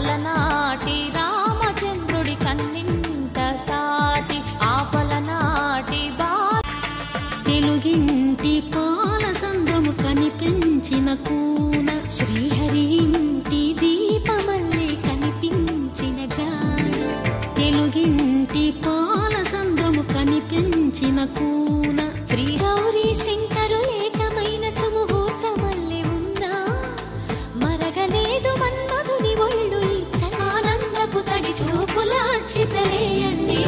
అలనాటి రామచంద్రుడి కన్నింట సాటి ఆపలనాటి తెలుగింటి పాలసంద్రము కనిపించిన కూన శ్రీహరి ఇంటి దీపమల్లే కనిపించిన జాడ తెలుగింటి పాలసంద్రము కనిపించిన కూన శ్రీ గౌరీ శంకరులేకమైన సుముహూర్తమల్లే ఉన్నా మరగలేదు మన్మధుని ఒళ్ళు ఆనందపు తడి చూపుల అచ్చితలేయండి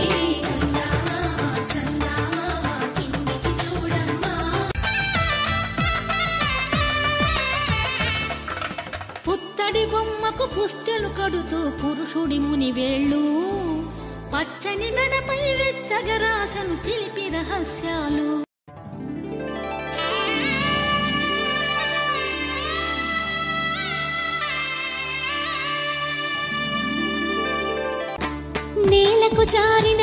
పుత్తడి బొమ్మకు పుస్తెలు కడుతూ పురుషుడి ముని వేళ్ళు పచ్చని మెడపై వెచ్చగరాసను చిలిపి రహస్యాలు నేలకు జారిన